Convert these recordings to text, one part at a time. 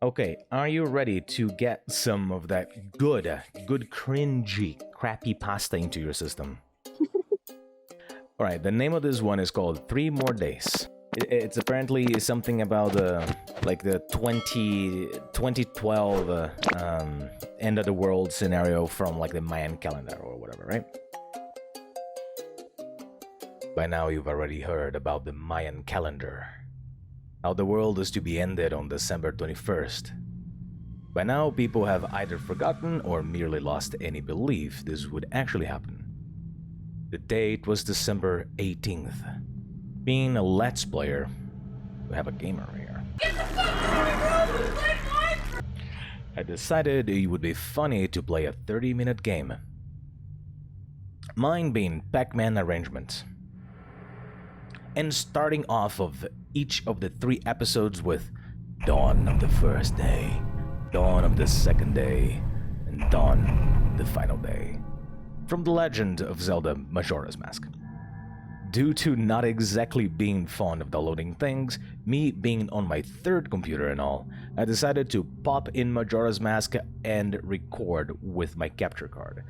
Okay, are you ready to get some of that good cringy, crappy pasta into your system? Alright, the name of this one is called 3 More Days. It's apparently something about like the 2012 end of the world scenario from like the Mayan calendar or whatever, right? By now you've already heard about the Mayan calendar. How the world is to be ended on December 21st. By now, people have either forgotten or merely lost any belief this would actually happen. The date was December 18th. Being a Let's Player, we have a gamer here. Get the fuck out of my room! I decided it would be funny to play a 30-minute game. Mine being Pac-Man arrangement. And starting off of each of the 3 episodes with Dawn of the First Day, Dawn of the Second Day, and Dawn the Final Day. From The Legend of Zelda Majora's Mask. Due to not exactly being fond of downloading things, me being on my 3rd computer and all, I decided to pop in Majora's Mask and record with my capture card.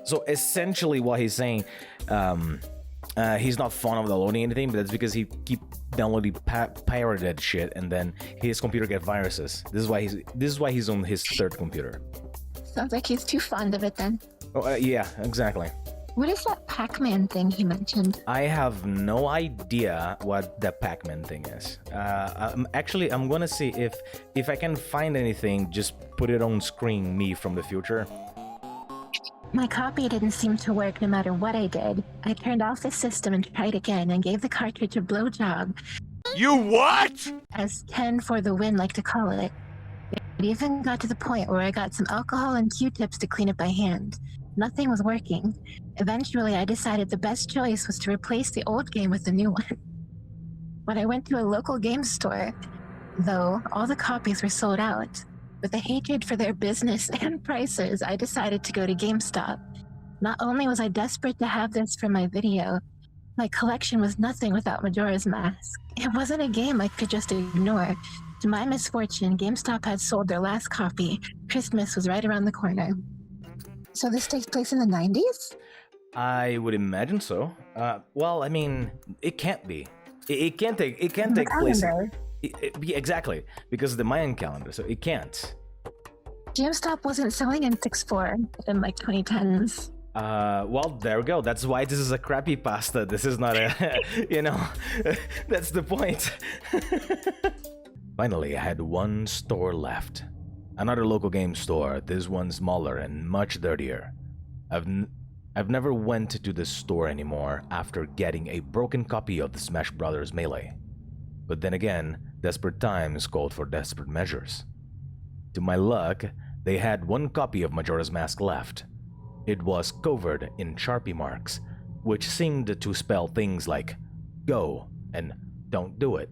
So essentially what he's saying, he's not fond of downloading anything, but that's because he keep downloading pirated shit, and then his computer get viruses. This is why he's on his 3rd computer. Sounds like he's too fond of it then. Oh, yeah, exactly. What is that Pac-Man thing he mentioned? I have no idea what the Pac-Man thing is. I'm gonna see if I can find anything. Just put it on screen, me from the future. My copy didn't seem to work no matter what I did. I turned off the system and tried again and gave the cartridge a blowjob. You what? As Ken for the win like to call it. It even got to the point where I got some alcohol and Q-tips to clean up by hand. Nothing was working. Eventually, I decided the best choice was to replace the old game with the new one. When I went to a local game store, though, all the copies were sold out. With a hatred for their business and prices, I decided to go to GameStop. Not only was I desperate to have this for my video, my collection was nothing without Majora's Mask. It wasn't a game I could just ignore. To my misfortune, GameStop had sold their last copy. Christmas was right around the corner. So this takes place in the 90s? I would imagine so. Well, I mean, it can't be. It can't take place. Yeah, exactly, because of the Mayan calendar, so it can't. GameStop wasn't selling N64 in like 2010s. Well, there we go. That's why this is a crappy pasta. This is not a, that's the point. Finally, I had one store left. Another local game store, this one smaller and much dirtier. I've never went to this store anymore after getting a broken copy of the Smash Bros. Melee. But then again, desperate times called for desperate measures. To my luck, they had one copy of Majora's Mask left. It was covered in Sharpie marks, which seemed to spell things like go and don't do it.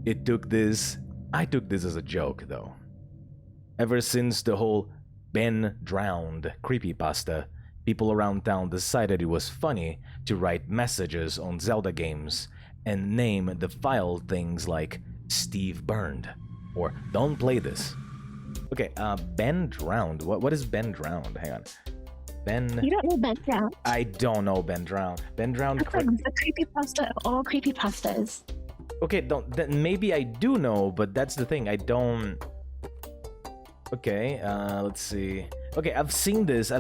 I took this as a joke, though. Ever since the whole Ben drowned creepypasta, people around town decided it was funny to write messages on Zelda games and name the file things like Steve burned or don't play this. Okay, Ben drowned. What is Ben drowned? Hang on. Ben. You don't know Ben Drowned? I don't know Ben drowned. Ben drowned. That's like the creepypasta of all creepypastas. Okay, then maybe I do know, but that's the thing. I don't. Okay, let's see. Okay, I've seen this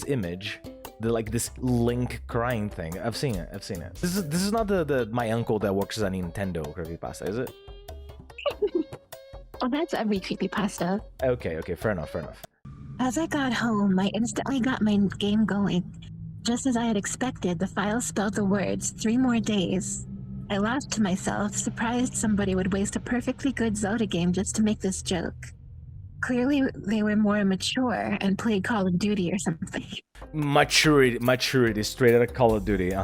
image, this Link crying thing. I've seen it. This is not the my uncle that works at Nintendo creepypasta, is it? Oh, that's every creepypasta. Okay, fair enough. As I got home, I instantly got my game going. Just as I had expected, the file spelled the words 3 more days. I laughed to myself, surprised somebody would waste a perfectly good Zelda game just to make this joke. Clearly, they were more mature and played Call of Duty or something. Maturity, straight out of Call of Duty,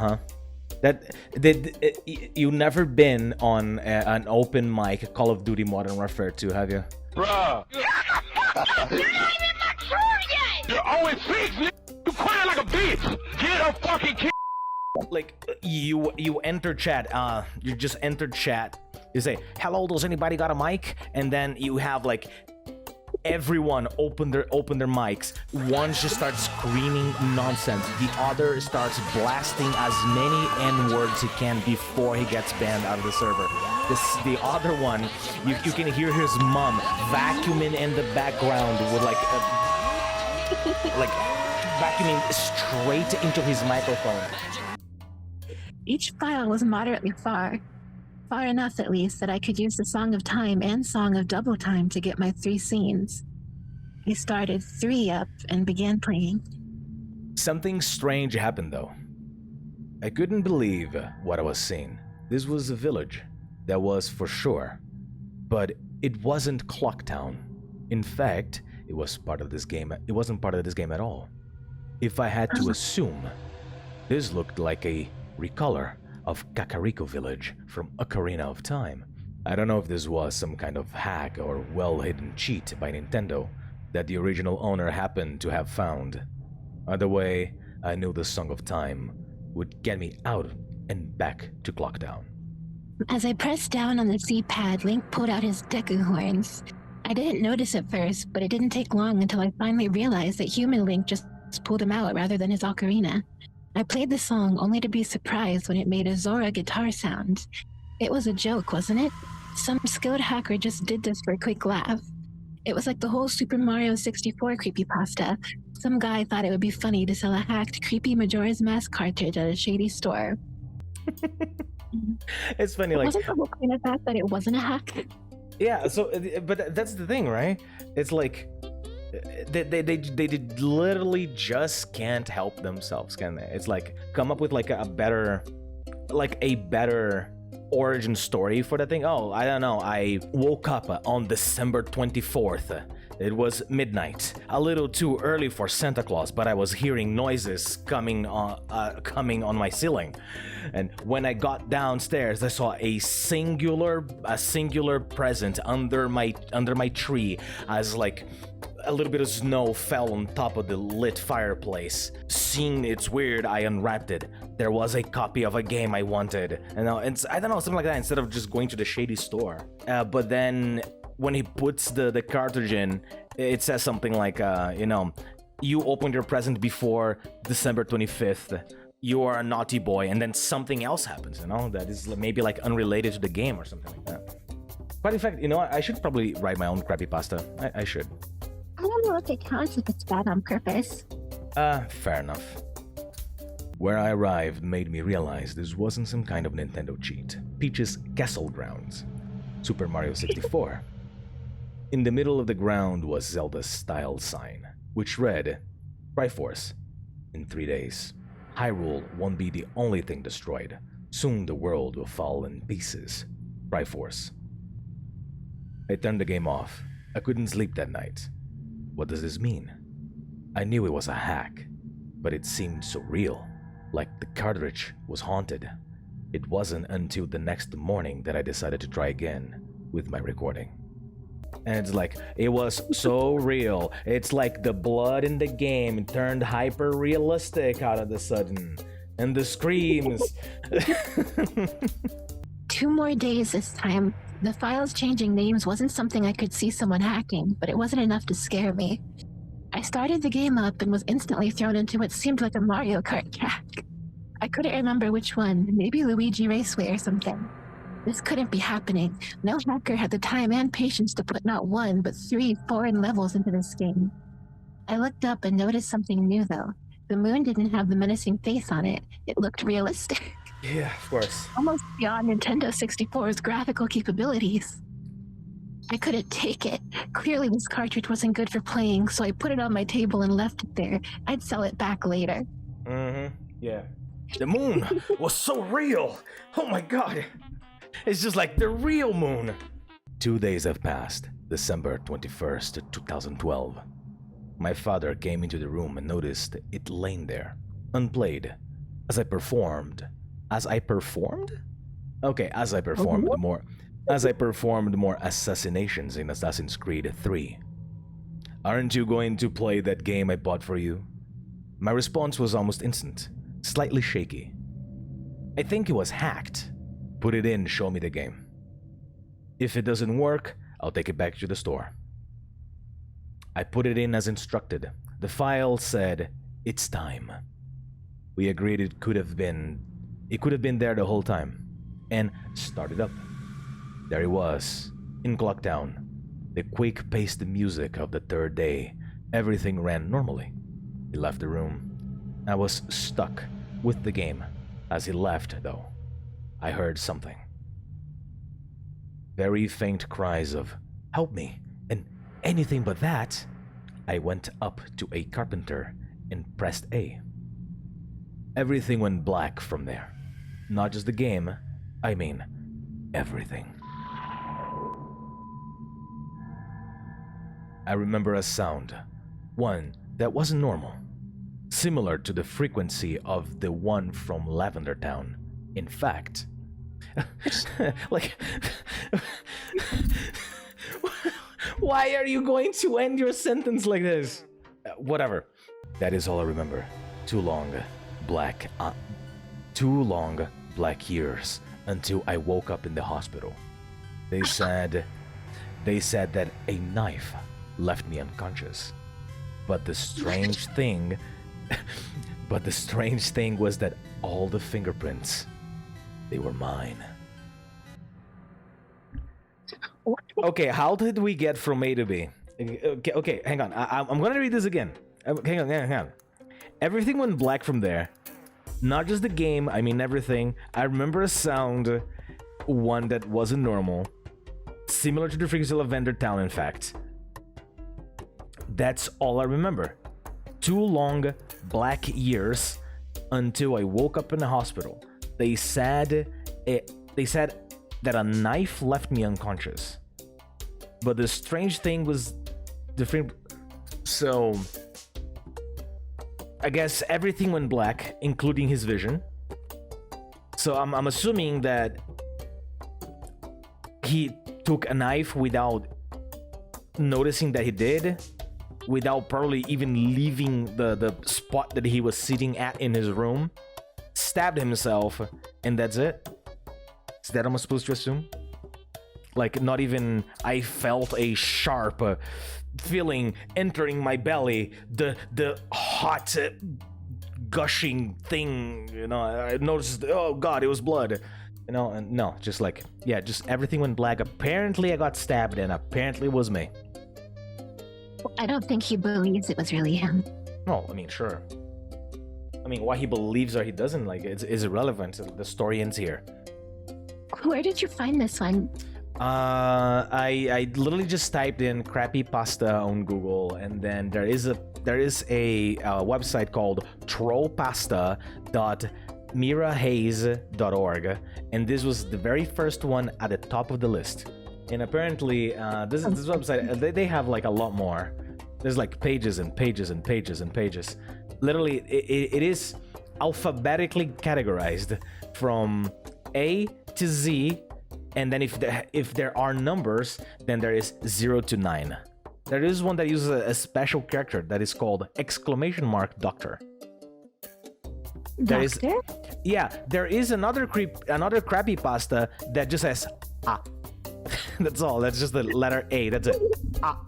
You never been on an open mic Call of Duty Modern Warfare 2, have you? Bruh. You're not even mature yet! You're always 6, you crying like a bitch! Get a fucking kid! like you enter chat, you just enter chat, you say, hello, does anybody got a mic? And then you have like everyone open their mics. One just starts screaming nonsense, the other starts blasting as many N-words he can before he gets banned out of the server. The other one, you can hear his mom vacuuming in the background with like vacuuming straight into his microphone. Each file was moderately far enough at least that I could use the Song of Time and Song of Double Time to get my 3 scenes. I started 3 up and began playing. Something strange happened though. I couldn't believe what I was seeing. This was a village, that was for sure. But it wasn't Clocktown. In fact, it was part of this game. It wasn't part of this game at all. If I had to assume, this looked like a recolor of Kakariko Village from Ocarina of Time. I don't know if this was some kind of hack or well-hidden cheat by Nintendo that the original owner happened to have found. Either way, I knew the Song of Time would get me out and back to Clocktown. As I pressed down on the C-pad, Link pulled out his Deku horns. I didn't notice at first, but it didn't take long until I finally realized that human Link just pulled him out rather than his ocarina. I played the song only to be surprised when it made a Zora guitar sound. It was a joke, wasn't it? Some skilled hacker just did this for a quick laugh. It was like the whole Super Mario 64 creepypasta. Some guy thought it would be funny to sell a hacked creepy Majora's Mask cartridge at a shady store. It's funny, like... Wasn't the whole point of that it wasn't a hack? Yeah, so, but that's the thing, right? It's like... They literally just can't help themselves, can they? It's like, come up with like a better origin story for the thing. Oh, I don't know. I woke up on December 24th. It was midnight, a little too early for Santa Claus, but I was hearing noises coming on my ceiling. And when I got downstairs, I saw a singular present under my tree, as like a little bit of snow fell on top of the lit fireplace. Seeing it's weird, I unwrapped it. There was a copy of a game I wanted, and I don't know, something like that, instead of just going to the shady store. But then when he puts the cartridge in, it says something like, you opened your present before December 25th. You are a naughty boy, and then something else happens, that is maybe like unrelated to the game or something like that. But in fact, I should probably write my own creepypasta. I should. I don't know if it counts if it's bad on purpose. Fair enough. Where I arrived made me realize this wasn't some kind of Nintendo cheat. Peach's Castle Grounds. Super Mario 64. In the middle of the ground was Zelda's style sign, which read, Triforce, in 3 days. Hyrule won't be the only thing destroyed. Soon the world will fall in pieces. Triforce. I turned the game off. I couldn't sleep that night. What does this mean? I knew it was a hack, but it seemed so real, like the cartridge was haunted. It wasn't until the next morning that I decided to try again with my recording. And it's like, it was so real. It's like the blood in the game turned hyper realistic out of the sudden. And the screams. 2 more days this time. The files changing names wasn't something I could see someone hacking, but it wasn't enough to scare me. I started the game up and was instantly thrown into what seemed like a Mario Kart track. I couldn't remember which one, maybe Luigi Raceway or something. This couldn't be happening. No hacker had the time and patience to put not 1, but 3 foreign levels into this game. I looked up and noticed something new though. The moon didn't have the menacing face on it. It looked realistic. Yeah, of course. Almost beyond Nintendo 64's graphical capabilities. I couldn't take it. Clearly this cartridge wasn't good for playing, so I put it on my table and left it there. I'd sell it back later. Yeah. The moon was so real. Oh my god. It's just like the real moon. 2 days have passed. December 21st, 2012. My father came into the room and noticed it laying there, unplayed, as I performed more assassinations in Assassin's Creed 3. Aren't you going to play that game I bought for you? My response was almost instant, slightly shaky. I think it was hacked. Put it in, show me the game. If it doesn't work, I'll take it back to the store. I put it in as instructed. The file said, it's time. We agreed it could have been there the whole time. And started up. There it was, in Clocktown. The quick-paced music of the third day. Everything ran normally. He left the room. I was stuck with the game. As he left, though, I heard something. Very faint cries of, help me, and anything but that. I went up to a carpenter and pressed A. Everything went black from there. Not just the game, I mean, everything. I remember a sound, one that wasn't normal, similar to the frequency of the one from Lavender Town. In fact, like, why are you going to end your sentence like this? Whatever. That is all I remember. Too long black years until I woke up in the hospital. They said that a knife left me unconscious. But the strange thing was that all the fingerprints, they were mine. Okay, how did we get from A to B? Okay, hang on. I'm gonna read this again. Hang on. Everything went black from there. Not just the game, I mean everything. I remember a sound, one that wasn't normal. Similar to the frequency of Lavender Town, in fact. That's all I remember. 2 long black years until I woke up in the hospital. They said that a knife left me unconscious. But the strange thing was so I guess everything went black, including his vision. So I'm assuming that he took a knife without noticing that he did, without probably even leaving the spot that he was sitting at in his room, stabbed himself, and that's it. Is that what I'm supposed to assume? Like, not even I felt a sharp feeling entering my belly, the hot gushing thing, you know, I noticed, oh god, it was blood, you know, and no, just like, yeah, just everything went black. Apparently I got stabbed, and apparently it was me. I don't think he believes it was really him. No, I mean, sure. I mean, why he believes or he doesn't, like, it's irrelevant. The story ends here. Where did you find this one? I literally just typed in crappy pasta on Google, and then there is a website called trollpasta.mirahaze.org, and this was the very first one at the top of the list. And apparently, this website, they have like a lot more. There's like pages and pages and pages and pages. Literally, it is alphabetically categorized from A to Z, and then if there are numbers, then there is 0 to 9. There is one that uses a special character that is called !Doctor. There is, yeah, there is another crappy pasta that just says ah. That's all. That's just the letter A. That's it. Ah.